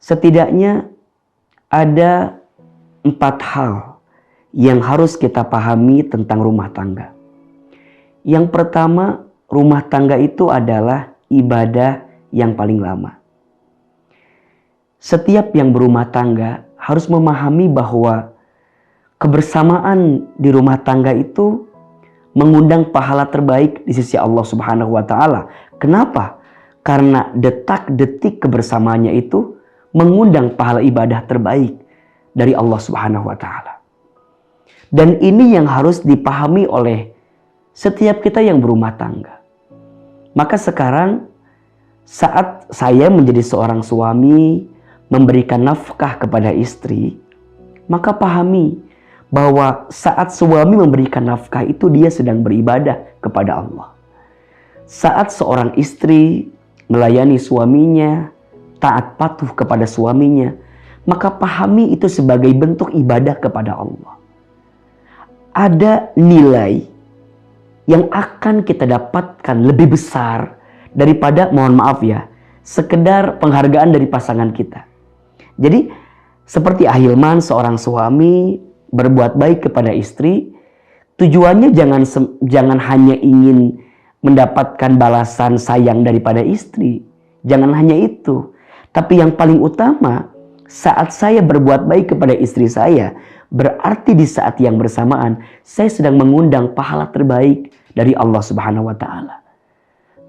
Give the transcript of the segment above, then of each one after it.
Setidaknya ada 4 hal yang harus kita pahami tentang rumah tangga. Yang pertama, rumah tangga itu adalah ibadah yang paling lama. Setiap yang berumah tangga harus memahami bahwa kebersamaan di rumah tangga itu mengundang pahala terbaik di sisi Allah Subhanahu wa taala. Kenapa? Karena detak-detik kebersamaannya itu mengundang pahala ibadah terbaik dari Allah Subhanahu wa taala. Dan ini yang harus dipahami oleh setiap kita yang berumah tangga. Maka sekarang saat saya menjadi seorang suami, memberikan nafkah kepada istri, maka pahami bahwa saat suami memberikan nafkah itu dia sedang beribadah kepada Allah. Saat seorang istri melayani suaminya, taat patuh kepada suaminya, maka pahami itu sebagai bentuk ibadah kepada Allah. Ada nilai yang akan kita dapatkan lebih besar daripada, mohon maaf ya, sekedar penghargaan dari pasangan kita. Jadi seperti Ahilman, seorang suami berbuat baik kepada istri, tujuannya jangan hanya ingin mendapatkan balasan sayang daripada istri. Jangan hanya itu. Tapi yang paling utama, saat saya berbuat baik kepada istri saya, berarti di saat yang bersamaan saya sedang mengundang pahala terbaik dari Allah Subhanahu wa taala.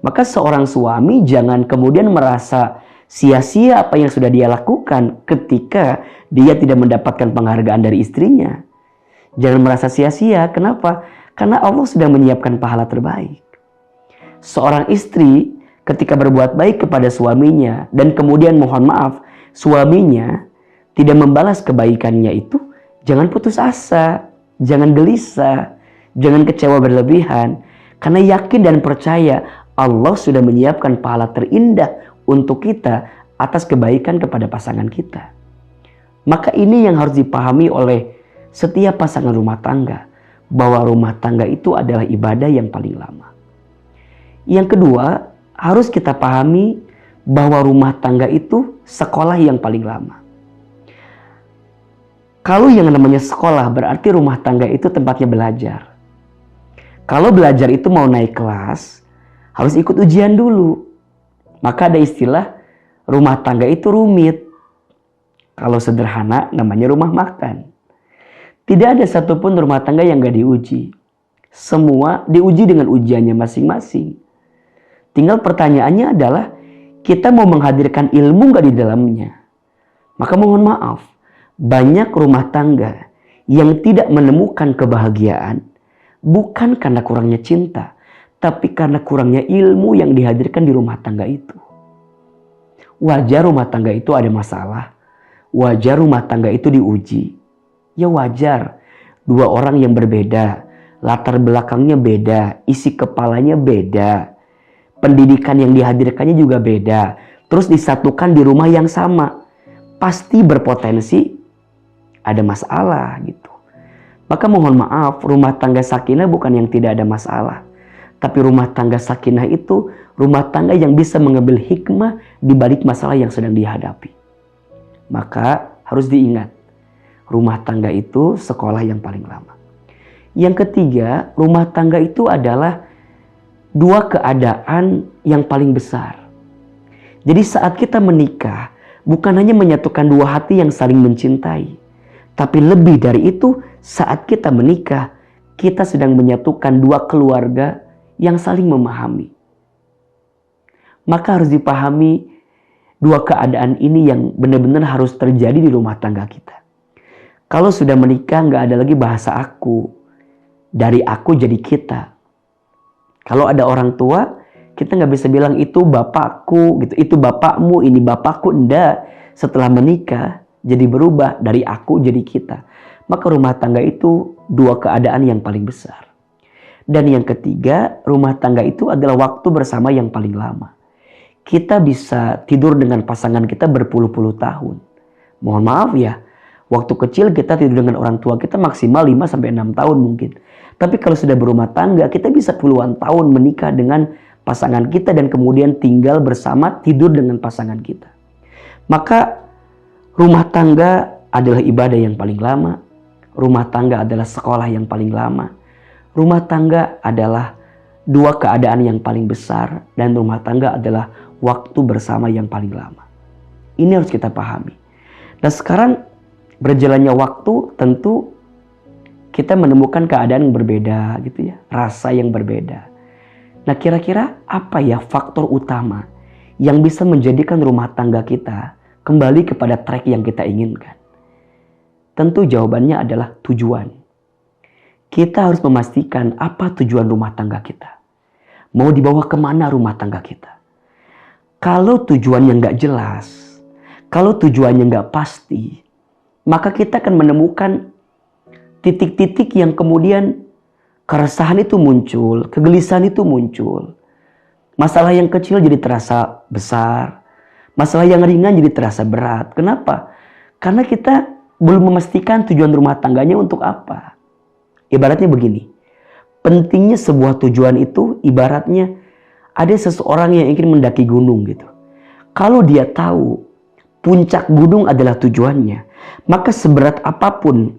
Maka seorang suami jangan kemudian merasa sia-sia apa yang sudah dia lakukan ketika dia tidak mendapatkan penghargaan dari istrinya. Jangan merasa sia-sia. Kenapa? Karena Allah sudah menyiapkan pahala terbaik. Seorang istri ketika berbuat baik kepada suaminya dan kemudian mohon maaf suaminya tidak membalas kebaikannya itu, jangan putus asa, jangan gelisah, jangan kecewa berlebihan. Karena yakin dan percaya Allah sudah menyiapkan pahala terindah untuk kita atas kebaikan kepada pasangan kita. Maka ini yang harus dipahami oleh setiap pasangan rumah tangga, bahwa rumah tangga itu adalah ibadah yang paling lama. Yang kedua, harus kita pahami bahwa rumah tangga itu sekolah yang paling lama. Kalau yang namanya sekolah berarti rumah tangga itu tempatnya belajar. Kalau belajar itu mau naik kelas, harus ikut ujian dulu. Maka ada istilah rumah tangga itu rumit. Kalau sederhana namanya rumah makan. Tidak ada satupun rumah tangga yang gak diuji. Semua diuji dengan ujiannya masing-masing. Tinggal pertanyaannya adalah, kita mau menghadirkan ilmu gak di dalamnya? Maka mohon maaf, banyak rumah tangga yang tidak menemukan kebahagiaan bukan karena kurangnya cinta, tapi karena kurangnya ilmu yang dihadirkan di rumah tangga itu. Wajar rumah tangga itu ada masalah, wajar rumah tangga itu diuji. Ya wajar, dua orang yang berbeda, latar belakangnya beda, isi kepalanya beda, pendidikan yang dihadirkannya juga beda, terus disatukan di rumah yang sama, pasti berpotensi ada masalah gitu. Maka mohon maaf, rumah tangga sakinah bukan yang tidak ada masalah, tapi rumah tangga sakinah itu rumah tangga yang bisa mengambil hikmah di balik masalah yang sedang dihadapi. Maka harus diingat, rumah tangga itu sekolah yang paling lama. Yang ketiga, rumah tangga itu adalah dua keadaan yang paling besar. Jadi saat kita menikah, bukan hanya menyatukan dua hati yang saling mencintai, tapi lebih dari itu, saat kita menikah, kita sedang menyatukan dua keluarga yang saling memahami. Maka harus dipahami dua keadaan ini yang benar-benar harus terjadi di rumah tangga kita. Kalau sudah menikah, nggak ada lagi bahasa aku, dari aku jadi kita. Kalau ada orang tua, kita nggak bisa bilang itu bapakku, gitu, itu bapakmu, ini bapakku. Enggak. Setelah menikah, jadi berubah dari aku jadi kita. Maka rumah tangga itu dua keadaan yang paling besar. Dan yang ketiga, rumah tangga itu adalah waktu bersama yang paling lama. Kita bisa tidur dengan pasangan kita berpuluh-puluh tahun. Mohon maaf ya, waktu kecil kita tidur dengan orang tua kita maksimal 5-6 tahun mungkin. Tapi kalau sudah berumah tangga, kita bisa puluhan tahun menikah dengan pasangan kita dan kemudian tinggal bersama, tidur dengan pasangan kita. Maka Rumah tangga adalah ibadah yang paling lama. Rumah tangga adalah sekolah yang paling lama. Rumah tangga adalah dua keadaan yang paling besar. Dan rumah tangga adalah waktu bersama yang paling lama. Ini harus kita pahami. Nah sekarang berjalannya waktu tentu kita menemukan keadaan yang berbeda gitu ya. Rasa yang berbeda. Nah kira-kira apa ya faktor utama yang bisa menjadikan rumah tangga kita kembali kepada track yang kita inginkan? Tentu jawabannya adalah tujuan. Kita harus memastikan apa tujuan rumah tangga kita. Mau dibawa kemana rumah tangga kita? Kalau tujuannya nggak jelas, kalau tujuannya nggak pasti, maka kita akan menemukan titik-titik yang kemudian keresahan itu muncul, kegelisahan itu muncul. Masalah yang kecil jadi terasa besar, masalah yang ringan jadi terasa berat. Kenapa? Karena kita belum memastikan tujuan rumah tangganya untuk apa. Ibaratnya begini, pentingnya sebuah tujuan itu ibaratnya ada seseorang yang ingin mendaki gunung gitu. Kalau dia tahu puncak gunung adalah tujuannya, maka seberat apapun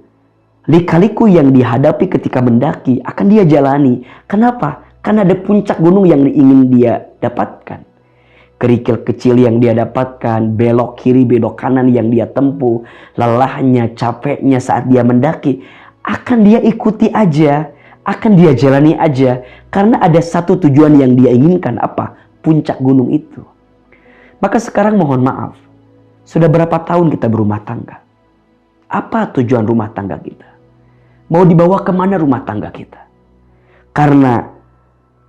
lika-liku yang dihadapi ketika mendaki akan dia jalani. Kenapa? Karena ada puncak gunung yang ingin dia dapatkan. Kerikil kecil yang dia dapatkan, belok kiri, belok kanan yang dia tempuh, lelahnya, capeknya saat dia mendaki, akan dia ikuti aja, akan dia jalani aja. Karena ada satu tujuan yang dia inginkan, apa? Puncak gunung itu. Maka sekarang mohon maaf, sudah berapa tahun kita berumah tangga? Apa tujuan rumah tangga kita? Mau dibawa kemana rumah tangga kita? Karena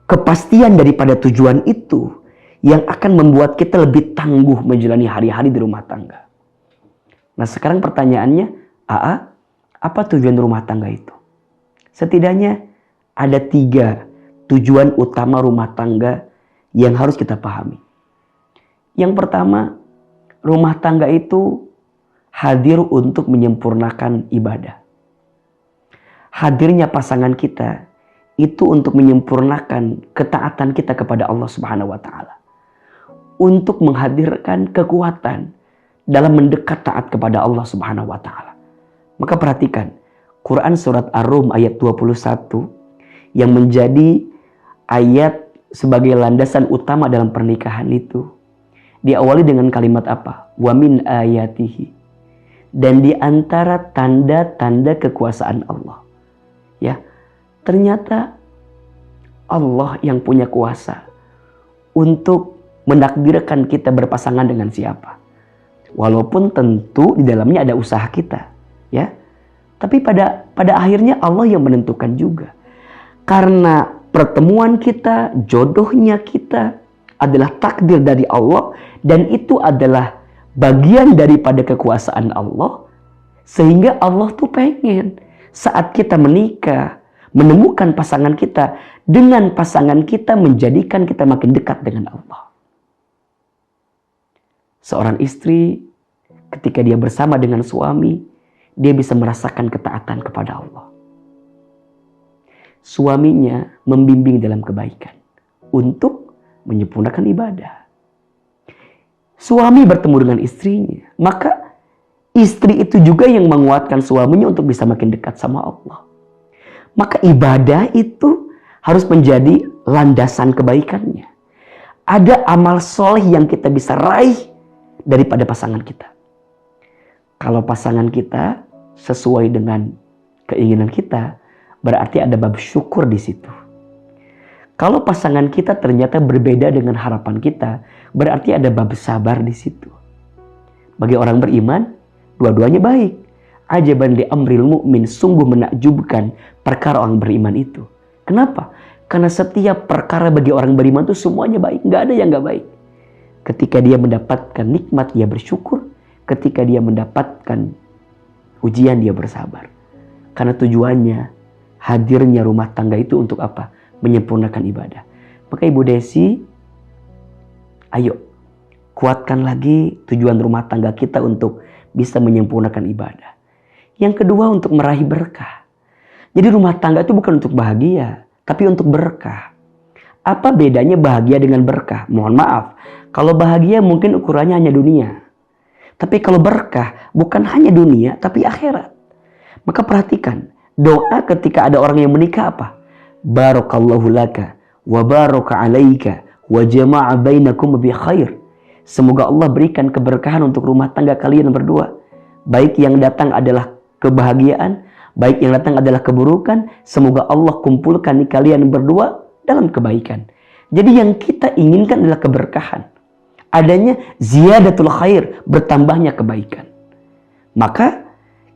kepastian daripada tujuan itu yang akan membuat kita lebih tangguh menjalani hari-hari di rumah tangga. Nah sekarang pertanyaannya, apa tujuan rumah tangga itu? Setidaknya ada 3 tujuan utama rumah tangga yang harus kita pahami. Yang pertama, rumah tangga itu hadir untuk menyempurnakan ibadah. Hadirnya pasangan kita itu untuk menyempurnakan ketaatan kita kepada Allah Subhanahu wa taala. Untuk menghadirkan kekuatan dalam mendekat taat kepada Allah Subhanahu wa taala. Maka perhatikan, Quran surat Ar-Rum ayat 21 yang menjadi ayat sebagai landasan utama dalam pernikahan itu diawali dengan kalimat apa? Wa min ayatihi. Dan di antara tanda-tanda kekuasaan Allah. Ya, ternyata Allah yang punya kuasa untuk menakdirkan kita berpasangan dengan siapa. Walaupun tentu di dalamnya ada usaha kita, ya. Tapi pada akhirnya Allah yang menentukan juga. Karena pertemuan kita, jodohnya kita adalah takdir dari Allah dan itu adalah bagian daripada kekuasaan Allah, sehingga Allah tuh pengen saat kita menikah, menemukan pasangan kita, dengan pasangan kita menjadikan kita makin dekat dengan Allah. Seorang istri ketika dia bersama dengan suami, dia bisa merasakan ketaatan kepada Allah. Suaminya membimbing dalam kebaikan untuk menyempurnakan ibadah. Suami bertemu dengan istrinya, maka istri itu juga yang menguatkan suaminya untuk bisa makin dekat sama Allah. Maka ibadah itu harus menjadi landasan kebaikannya. Ada amal soleh yang kita bisa raih daripada pasangan kita. Kalau pasangan kita sesuai dengan keinginan kita, berarti ada bab syukur di situ. Kalau pasangan kita ternyata berbeda dengan harapan kita, berarti ada bab sabar di situ. Bagi orang beriman, dua-duanya baik. Ajaban li amril mu'min, sungguh menakjubkan perkara orang beriman itu. Kenapa? Karena setiap perkara bagi orang beriman itu semuanya baik, nggak ada yang nggak baik. Ketika dia mendapatkan nikmat, dia bersyukur. Ketika dia mendapatkan ujian, dia bersabar. Karena tujuannya, hadirnya rumah tangga itu untuk apa? Menyempurnakan ibadah. Maka Ibu Desi, ayo kuatkan lagi tujuan rumah tangga kita untuk bisa menyempurnakan ibadah. Yang kedua, untuk meraih berkah. Jadi rumah tangga itu bukan untuk bahagia, tapi untuk berkah. Apa bedanya bahagia dengan berkah? Mohon maaf, kalau bahagia mungkin ukurannya hanya dunia. Tapi kalau berkah bukan hanya dunia tapi akhirat. Maka perhatikan, doa ketika ada orang yang menikah apa? Barakallahu laka wa baraka alaika wa jama'a bainakum bi khair. Semoga Allah berikan keberkahan untuk rumah tangga kalian berdua. Baik yang datang adalah kebahagiaan, baik yang datang adalah keburukan. Semoga Allah kumpulkan kalian berdua dalam kebaikan. Jadi yang kita inginkan adalah keberkahan. Adanya ziyadatul khair, bertambahnya kebaikan. Maka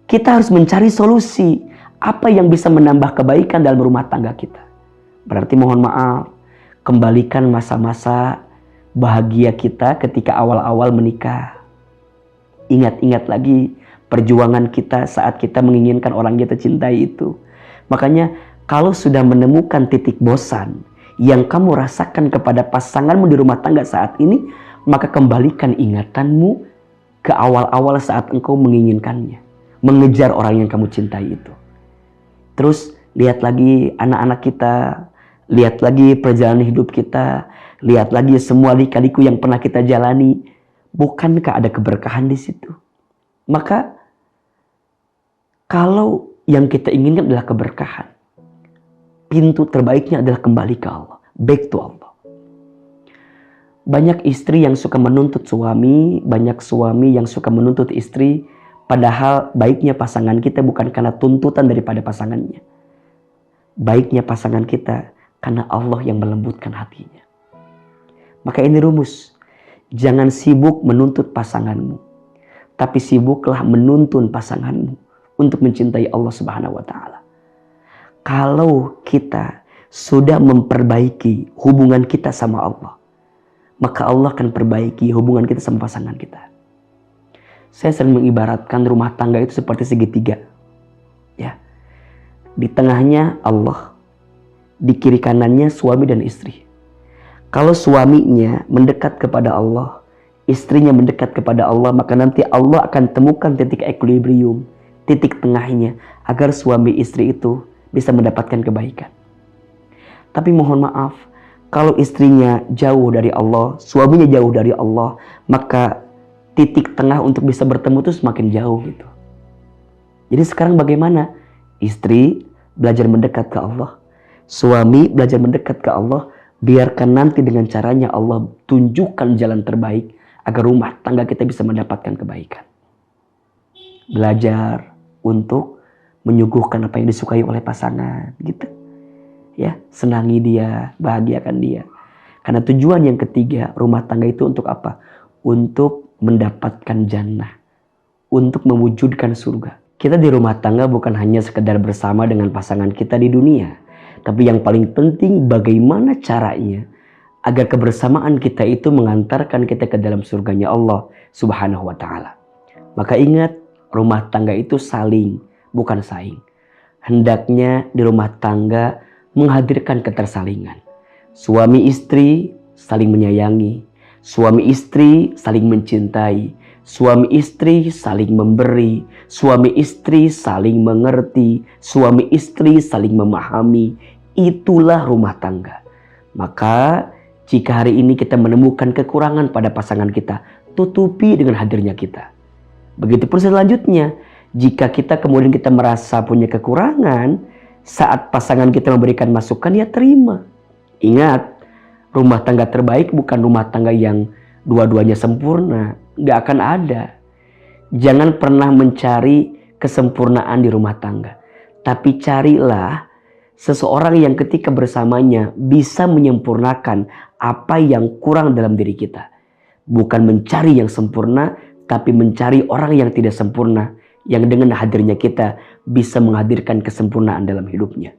kita harus mencari solusi apa yang bisa menambah kebaikan dalam rumah tangga kita. Berarti mohon maaf, kembalikan masa-masa bahagia kita ketika awal-awal menikah. Ingat-ingat lagi perjuangan kita saat kita menginginkan orang yang kita cintai itu. Makanya kalau sudah menemukan titik bosan yang kamu rasakan kepada pasanganmu di rumah tangga saat ini, maka kembalikan ingatanmu ke awal-awal saat engkau menginginkannya, mengejar orang yang kamu cintai itu. Terus lihat lagi anak-anak kita, lihat lagi perjalanan hidup kita, lihat lagi semua lika-liku yang pernah kita jalani. Bukankah ada keberkahan di situ? Maka kalau yang kita inginkan adalah keberkahan, pintu terbaiknya adalah kembali ke Allah, back to Allah. Banyak istri yang suka menuntut suami, banyak suami yang suka menuntut istri, padahal baiknya pasangan kita bukan karena tuntutan daripada pasangannya. Baiknya pasangan kita karena Allah yang melembutkan hatinya. Maka ini rumus, jangan sibuk menuntut pasanganmu, tapi sibuklah menuntun pasanganmu untuk mencintai Allah Subhanahu wa Ta'ala. Kalau kita sudah memperbaiki hubungan kita sama Allah, maka Allah akan perbaiki hubungan kita sama pasangan kita. Saya sering mengibaratkan rumah tangga itu seperti segitiga. Ya. Di tengahnya Allah, di kiri kanannya suami dan istri. Kalau suaminya mendekat kepada Allah, istrinya mendekat kepada Allah, maka nanti Allah akan temukan titik equilibrium, titik tengahnya, agar suami istri itu bisa mendapatkan kebaikan. Tapi mohon maaf, kalau istrinya jauh dari Allah, suaminya jauh dari Allah, maka titik tengah untuk bisa bertemu itu semakin jauh gitu. Jadi sekarang bagaimana? Istri belajar mendekat ke Allah, suami belajar mendekat ke Allah, biarkan nanti dengan caranya Allah tunjukkan jalan terbaik agar rumah tangga kita bisa mendapatkan kebaikan. Belajar untuk menyuguhkan apa yang disukai oleh pasangan gitu. Ya, senangi dia, bahagiakan dia. Karena tujuan yang ketiga, rumah tangga itu untuk apa? Untuk mendapatkan jannah, untuk mewujudkan surga. Kita di rumah tangga bukan hanya sekedar bersama dengan pasangan kita di dunia, tapi yang paling penting bagaimana caranya agar kebersamaan kita itu mengantarkan kita ke dalam surganya Allah Subhanahu wa Ta'ala. Maka ingat, rumah tangga itu saling, bukan saing. Hendaknya di rumah tangga menghadirkan ketersalingan. Suami istri saling menyayangi, suami istri saling mencintai, suami istri saling memberi, suami istri saling mengerti, suami istri saling memahami. Itulah rumah tangga. Maka jika hari ini kita menemukan kekurangan pada pasangan kita, tutupi dengan hadirnya kita. Begitupun selanjutnya, jika kita kemudian kita merasa punya kekurangan, saat pasangan kita memberikan masukan, ya terima. Ingat, rumah tangga terbaik bukan rumah tangga yang dua-duanya sempurna. Gak akan ada. Jangan pernah mencari kesempurnaan di rumah tangga. Tapi carilah seseorang yang ketika bersamanya bisa menyempurnakan apa yang kurang dalam diri kita. Bukan mencari yang sempurna, tapi mencari orang yang tidak sempurna, yang dengan hadirnya kita bisa menghadirkan kesempurnaan dalam hidupnya.